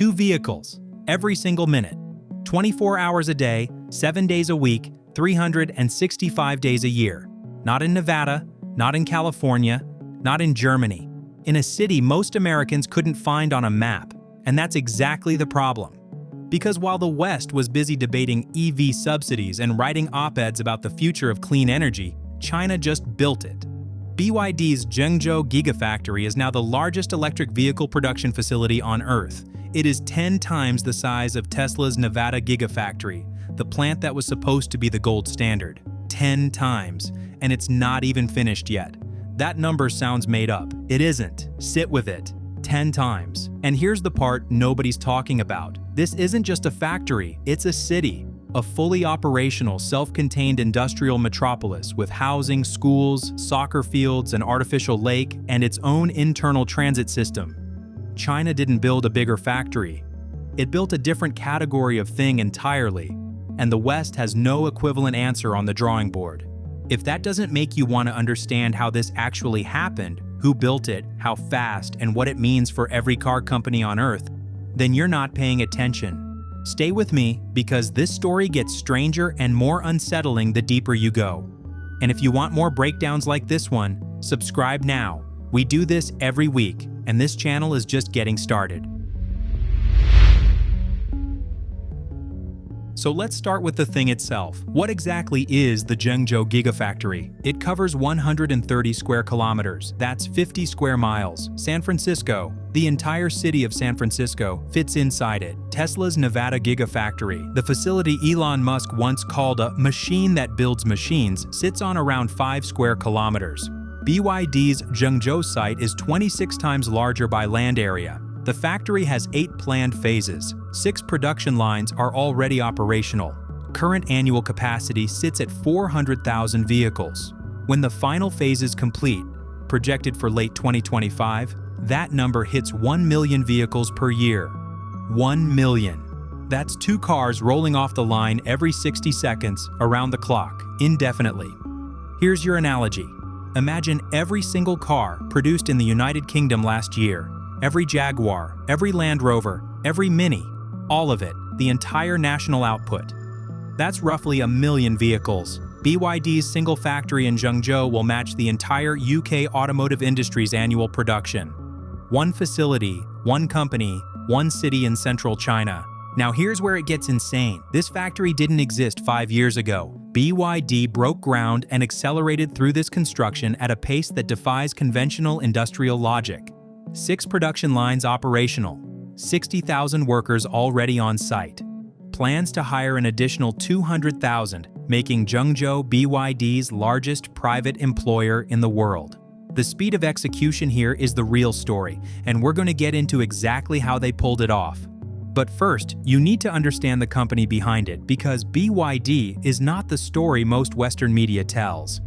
2 vehicles every single minute, 24 hours a day, 7 days a week, 365 days a year. Not in Nevada, not in California, not in Germany. In a city most Americans couldn't find on a map. And that's exactly the problem. Because while the West was busy debating EV subsidies and writing op-eds about the future of clean energy, China just built it. BYD's Zhengzhou Gigafactory is now the largest electric vehicle production facility on Earth. It is 10 times the size of Tesla's Nevada Gigafactory, the plant that was supposed to be the gold standard. 10 times. And it's not even finished yet. That number sounds made up. It isn't. Sit with it. 10 times. And here's the part nobody's talking about. This isn't just a factory, it's a city. A fully operational, self-contained industrial metropolis with housing, schools, soccer fields, an artificial lake, and its own internal transit system. China didn't build a bigger factory. It built a different category of thing entirely, and the West has no equivalent answer on the drawing board. If that doesn't make you want to understand how this actually happened, who built it, how fast, and what it means for every car company on Earth, then you're not paying attention. Stay with me, because this story gets stranger and more unsettling the deeper you go. And if you want more breakdowns like this one, subscribe now. We do this every week, and this channel is just getting started. So let's start with the thing itself. What exactly is the Zhengzhou Gigafactory? It covers 130 square kilometers. That's 50 square miles. San Francisco, the entire city of San Francisco, fits inside it. Tesla's Nevada Gigafactory, the facility Elon Musk once called a machine that builds machines, sits on around 5 square kilometers. BYD's Zhengzhou site is 26 times larger by land area. The factory has 8 planned phases. 6 production lines are already operational. Current annual capacity sits at 400,000 vehicles. When the final phase is complete, projected for late 2025, that number hits 1 million vehicles per year. 1 million. That's 2 cars rolling off the line every 60 seconds, around the clock, indefinitely. Here's your analogy. Imagine every single car produced in the United Kingdom last year. Every Jaguar, every Land Rover, every Mini, all of it, the entire national output. That's roughly 1 million vehicles. BYD's single factory in Zhengzhou will match the entire UK automotive industry's annual production. One facility, one company, one city in central China. Now here's where it gets insane. This factory didn't exist 5 years ago. BYD broke ground and accelerated through this construction at a pace that defies conventional industrial logic. 6 production lines operational, 60,000 workers already on site. Plans to hire an additional 200,000, making Zhengzhou BYD's largest private employer in the world. The speed of execution here is the real story, and we're going to get into exactly how they pulled it off. But first, you need to understand the company behind it, because BYD is not the story most Western media tells.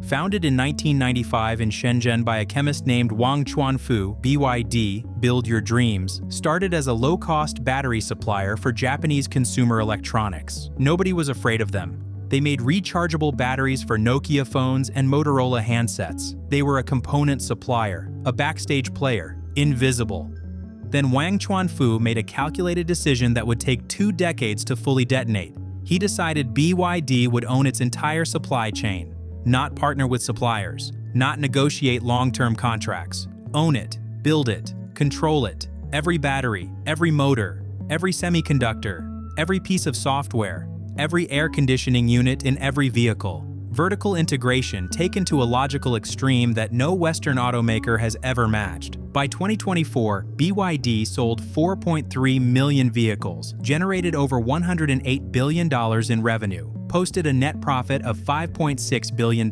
Founded in 1995 in Shenzhen by a chemist named Wang Chuanfu, BYD, Build Your Dreams, started as a low-cost battery supplier for Japanese consumer electronics. Nobody was afraid of them. They made rechargeable batteries for Nokia phones and Motorola handsets. They were a component supplier, a backstage player, invisible. Then Wang Chuanfu made a calculated decision that would take 2 decades to fully detonate. He decided BYD would own its entire supply chain. Not partner with suppliers, not negotiate long-term contracts. Own it, build it, control it. Every battery, every motor, every semiconductor, every piece of software, every air conditioning unit in every vehicle. Vertical integration taken to a logical extreme that no Western automaker has ever matched. By 2024, BYD sold 4.3 million vehicles, generated over $108 billion in revenue, posted a net profit of $5.6 billion.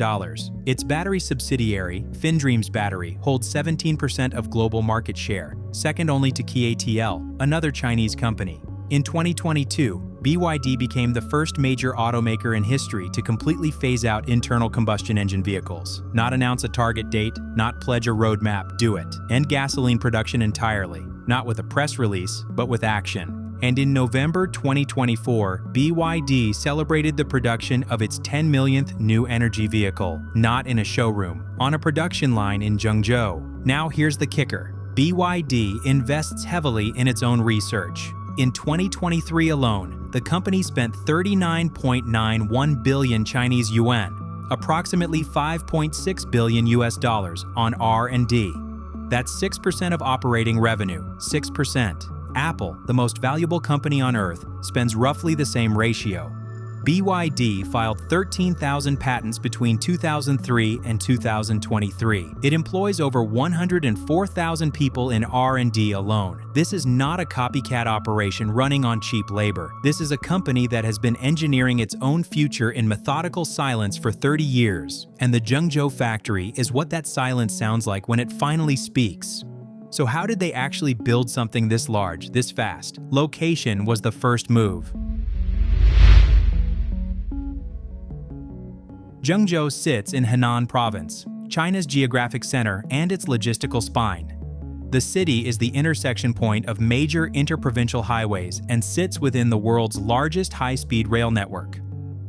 Its battery subsidiary, FinDreams Battery, holds 17% of global market share, second only to KATL, another Chinese company. In 2022, BYD became the first major automaker in history to completely phase out internal combustion engine vehicles. Not announce a target date, not pledge a roadmap, do it. End gasoline production entirely, not with a press release, but with action. And in November 2024, BYD celebrated the production of its 10 millionth new energy vehicle, not in a showroom, on a production line in Zhengzhou. Now here's the kicker. BYD invests heavily in its own research. In 2023 alone, the company spent 39.91 billion Chinese yuan, approximately $5.6 billion on R&D. That's 6% of operating revenue, 6%. Apple, the most valuable company on Earth, spends roughly the same ratio. BYD filed 13,000 patents between 2003 and 2023. It employs over 104,000 people in R&D alone. This is not a copycat operation running on cheap labor. This is a company that has been engineering its own future in methodical silence for 30 years. And the Zhengzhou factory is what that silence sounds like when it finally speaks. So how did they actually build something this large, this fast? Location was the first move. Zhengzhou sits in Henan Province, China's geographic center and its logistical spine. The city is the intersection point of major interprovincial highways and sits within the world's largest high-speed rail network.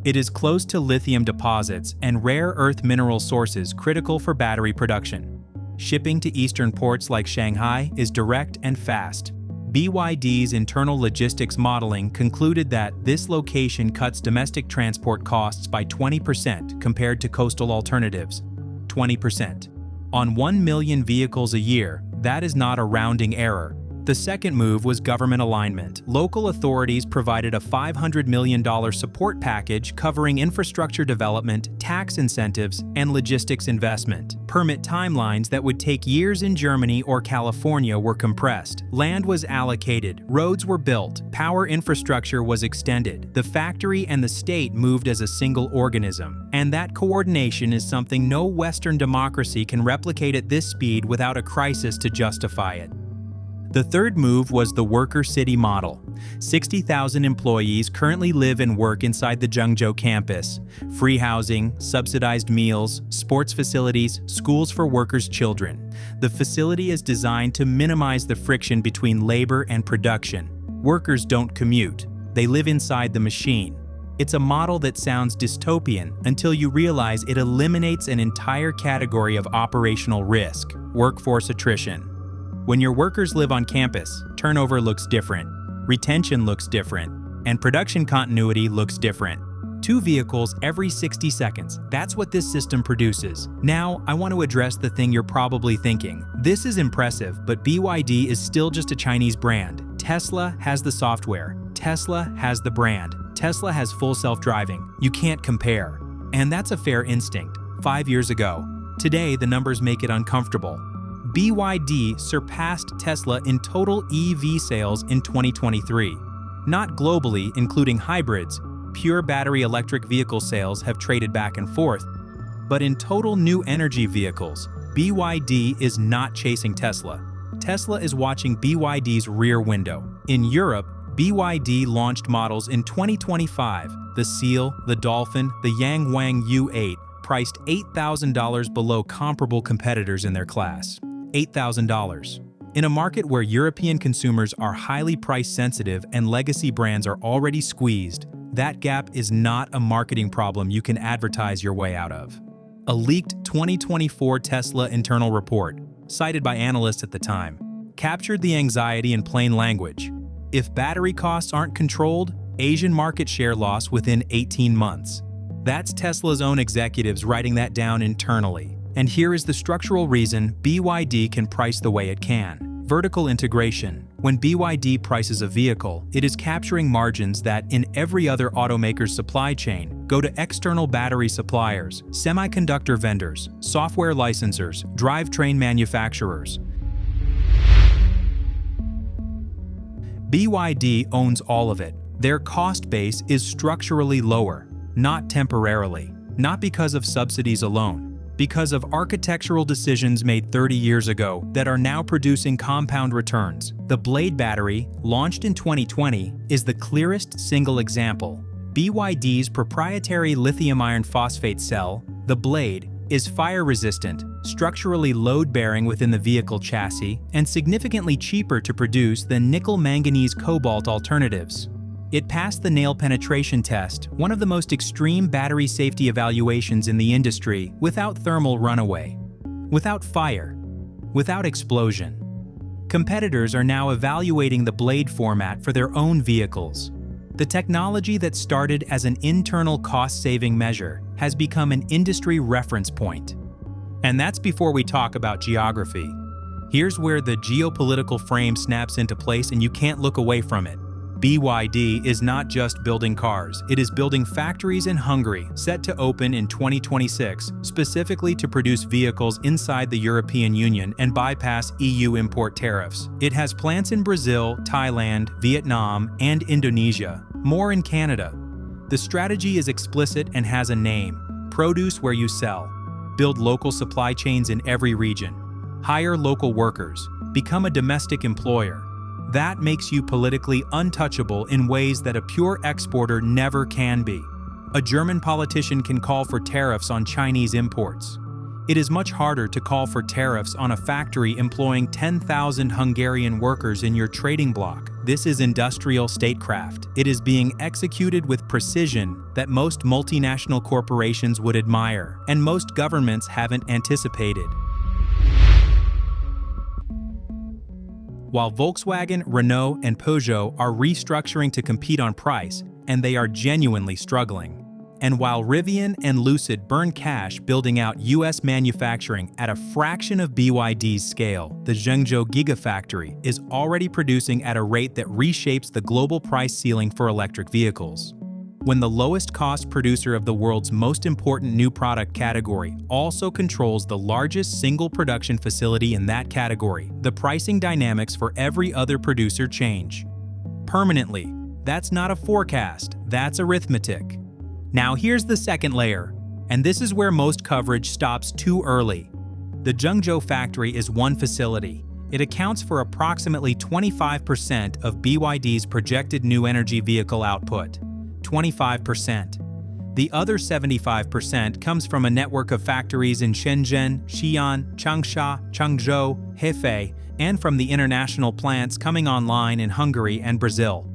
It is close to lithium deposits and rare earth mineral sources critical for battery production. Shipping to eastern ports like Shanghai is direct and fast. BYD's internal logistics modeling concluded that this location cuts domestic transport costs by 20% compared to coastal alternatives. 20%. On 1 million vehicles a year, that is not a rounding error. The second move was government alignment. Local authorities provided a $500 million support package covering infrastructure development, tax incentives, and logistics investment. Permit timelines that would take years in Germany or California were compressed. Land was allocated, roads were built, power infrastructure was extended. The factory and the state moved as a single organism. And that coordination is something no Western democracy can replicate at this speed without a crisis to justify it. The third move was the worker city model. 60,000 employees currently live and work inside the Zhengzhou campus. Free housing, subsidized meals, sports facilities, schools for workers' children. The facility is designed to minimize the friction between labor and production. Workers don't commute. They live inside the machine. It's a model that sounds dystopian until you realize it eliminates an entire category of operational risk: workforce attrition. When your workers live on campus, turnover looks different, retention looks different, and production continuity looks different. 2 vehicles every 60 seconds. That's what this system produces. Now, I want to address the thing you're probably thinking. This is impressive, but BYD is still just a Chinese brand. Tesla has the software. Tesla has the brand. Tesla has full self-driving. You can't compare. And that's a fair instinct. 5 years ago. Today, the numbers make it uncomfortable. BYD surpassed Tesla in total EV sales in 2023. Not globally, including hybrids. Pure battery electric vehicle sales have traded back and forth. But in total new energy vehicles, BYD is not chasing Tesla. Tesla is watching BYD's rear window. In Europe, BYD launched models in 2025. The Seal, the Dolphin, the Yangwang U8, priced $8,000 below comparable competitors in their class. $8,000. In a market where European consumers are highly price-sensitive and legacy brands are already squeezed, that gap is not a marketing problem you can advertise your way out of. A leaked 2024 Tesla internal report, cited by analysts at the time, captured the anxiety in plain language. If battery costs aren't controlled, Asian market share loss within 18 months. That's Tesla's own executives writing that down internally. And here is the structural reason BYD can price the way it can. Vertical integration. When BYD prices a vehicle, it is capturing margins that, in every other automaker's supply chain, go to external battery suppliers, semiconductor vendors, software licensors, drivetrain manufacturers. BYD owns all of it. Their cost base is structurally lower, not temporarily, not because of subsidies alone. Because of architectural decisions made 30 years ago that are now producing compound returns. The Blade battery, launched in 2020, is the clearest single example. BYD's proprietary lithium iron phosphate cell, the Blade, is fire-resistant, structurally load-bearing within the vehicle chassis, and significantly cheaper to produce than nickel-manganese-cobalt alternatives. It passed the nail penetration test, one of the most extreme battery safety evaluations in the industry, without thermal runaway, without fire, without explosion. Competitors are now evaluating the blade format for their own vehicles. The technology that started as an internal cost-saving measure has become an industry reference point. And that's before we talk about geography. Here's where the geopolitical frame snaps into place and you can't look away from it. BYD is not just building cars, it is building factories in Hungary set to open in 2026, specifically to produce vehicles inside the European Union and bypass EU import tariffs. It has plants in Brazil, Thailand, Vietnam, and Indonesia, more in Canada. The strategy is explicit and has a name: produce where you sell. Build local supply chains in every region. Hire local workers. Become a domestic employer. That makes you politically untouchable in ways that a pure exporter never can be. A German politician can call for tariffs on Chinese imports. It is much harder to call for tariffs on a factory employing 10,000 Hungarian workers in your trading bloc. This is industrial statecraft. It is being executed with precision that most multinational corporations would admire, and most governments haven't anticipated. While Volkswagen, Renault, and Peugeot are restructuring to compete on price, and they are genuinely struggling. And while Rivian and Lucid burn cash building out US manufacturing at a fraction of BYD's scale, the Zhengzhou Gigafactory is already producing at a rate that reshapes the global price ceiling for electric vehicles. When the lowest cost producer of the world's most important new product category also controls the largest single production facility in that category, the pricing dynamics for every other producer change. Permanently. That's not a forecast, that's arithmetic. Now here's the second layer, and this is where most coverage stops too early. The Zhengzhou factory is one facility. It accounts for approximately 25% of BYD's projected new energy vehicle output. 25%. The other 75% comes from a network of factories in Shenzhen, Xi'an, Changsha, Changzhou, Hefei, and from the international plants coming online in Hungary and Brazil.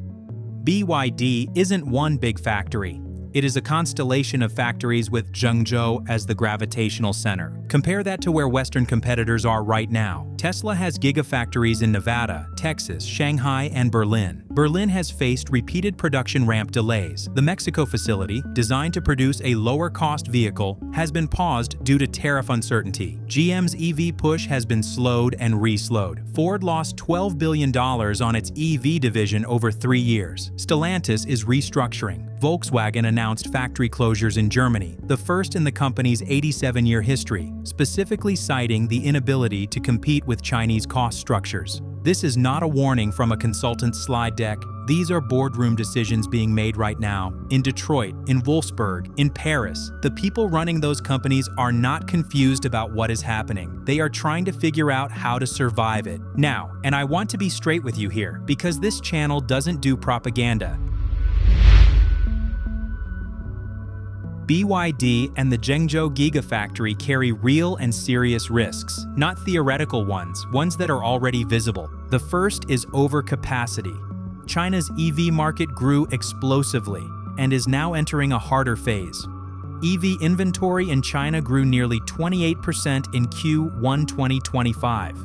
BYD isn't one big factory. It is a constellation of factories with Zhengzhou as the gravitational center. Compare that to where Western competitors are right now. Tesla has gigafactories in Nevada, Texas, Shanghai, and Berlin. Berlin has faced repeated production ramp delays. The Mexico facility, designed to produce a lower-cost vehicle, has been paused due to tariff uncertainty. GM's EV push has been slowed and re-slowed. Ford lost $12 billion on its EV division over 3 years. Stellantis is restructuring. Volkswagen announced factory closures in Germany, the first in the company's 87-year history, specifically citing the inability to compete with Chinese cost structures. This is not a warning from a consultant's slide deck. These are boardroom decisions being made right now. In Detroit, in Wolfsburg, in Paris, the people running those companies are not confused about what is happening. They are trying to figure out how to survive it. Now, and I want to be straight with you here, because this channel doesn't do propaganda. BYD and the Zhengzhou Gigafactory carry real and serious risks, not theoretical ones that are already visible. The first is overcapacity. China's EV market grew explosively and is now entering a harder phase. EV inventory in China grew nearly 28% in Q1 2025.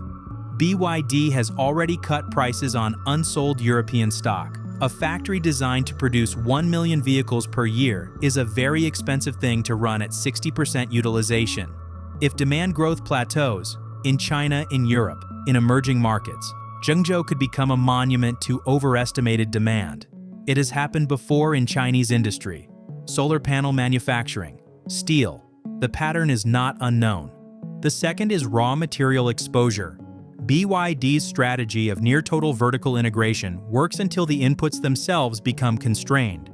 BYD has already cut prices on unsold European stock. A factory designed to produce 1 million vehicles per year is a very expensive thing to run at 60% utilization. If demand growth plateaus, in China, in Europe, in emerging markets, Zhengzhou could become a monument to overestimated demand. It has happened before in Chinese industry. Solar panel manufacturing, steel. The pattern is not unknown. The second is raw material exposure. BYD's strategy of near-total vertical integration works until the inputs themselves become constrained.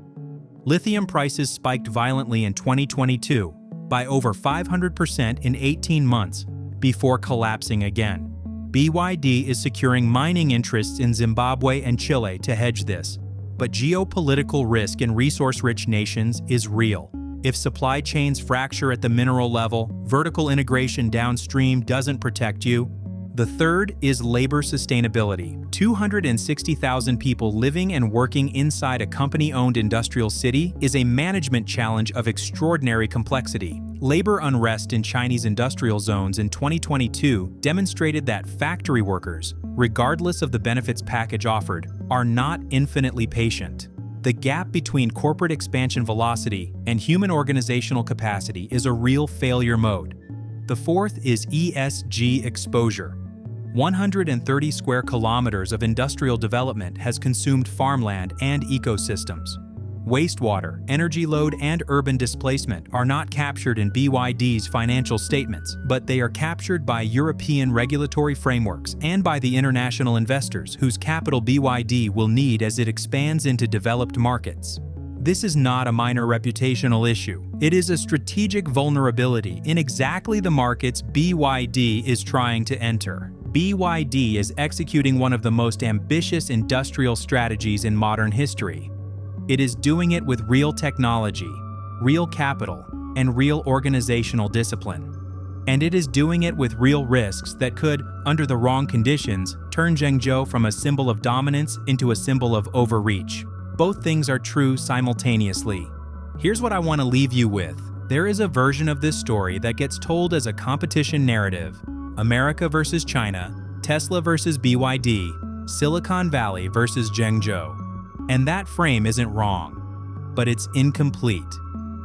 Lithium prices spiked violently in 2022 by over 500% in 18 months before collapsing again. BYD is securing mining interests in Zimbabwe and Chile to hedge this, but geopolitical risk in resource-rich nations is real. If supply chains fracture at the mineral level, vertical integration downstream doesn't protect you. The third is labor sustainability. 260,000 people living and working inside a company-owned industrial city is a management challenge of extraordinary complexity. Labor unrest in Chinese industrial zones in 2022 demonstrated that factory workers, regardless of the benefits package offered, are not infinitely patient. The gap between corporate expansion velocity and human organizational capacity is a real failure mode. The fourth is ESG exposure. 130 square kilometers of industrial development has consumed farmland and ecosystems. Wastewater, energy load, and urban displacement are not captured in BYD's financial statements, but they are captured by European regulatory frameworks and by the international investors whose capital BYD will need as it expands into developed markets. This is not a minor reputational issue. It is a strategic vulnerability in exactly the markets BYD is trying to enter. BYD is executing one of the most ambitious industrial strategies in modern history. It is doing it with real technology, real capital, and real organizational discipline. And it is doing it with real risks that could, under the wrong conditions, turn Zhengzhou from a symbol of dominance into a symbol of overreach. Both things are true simultaneously. Here's what I want to leave you with. There is a version of this story that gets told as a competition narrative. America versus China, Tesla versus BYD, Silicon Valley versus Zhengzhou. And that frame isn't wrong, but it's incomplete.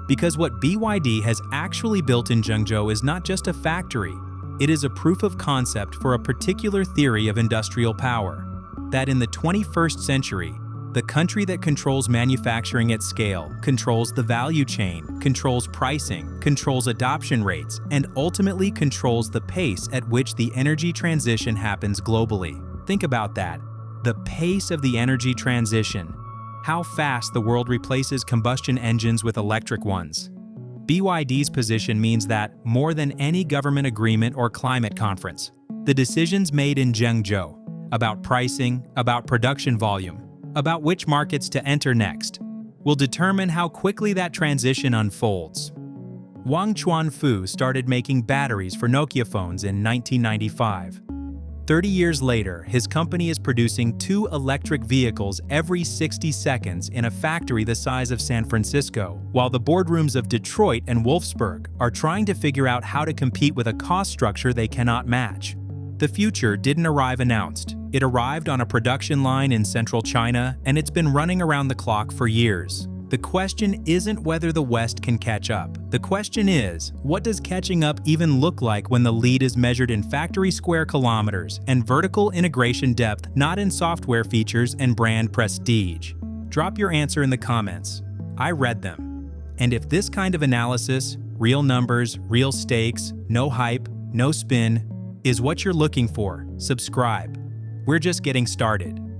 Because what BYD has actually built in Zhengzhou is not just a factory, it is a proof of concept for a particular theory of industrial power. That in the 21st century, the country that controls manufacturing at scale, controls the value chain, controls pricing, controls adoption rates, and ultimately controls the pace at which the energy transition happens globally. Think about that. The pace of the energy transition. How fast the world replaces combustion engines with electric ones. BYD's position means that, more than any government agreement or climate conference, the decisions made in Zhengzhou about pricing, about production volume, about which markets to enter next, will determine how quickly that transition unfolds. Wang Chuanfu started making batteries for Nokia phones in 1995. 30 years later, his company is producing 2 electric vehicles every 60 seconds in a factory the size of San Francisco, while the boardrooms of Detroit and Wolfsburg are trying to figure out how to compete with a cost structure they cannot match. The future didn't arrive announced. It arrived on a production line in central China, and it's been running around the clock for years. The question isn't whether the West can catch up. The question is, what does catching up even look like when the lead is measured in factory square kilometers and vertical integration depth, not in software features and brand prestige? Drop your answer in the comments. I read them. And if this kind of analysis, real numbers, real stakes, no hype, no spin, is what you're looking for, subscribe. We're just getting started.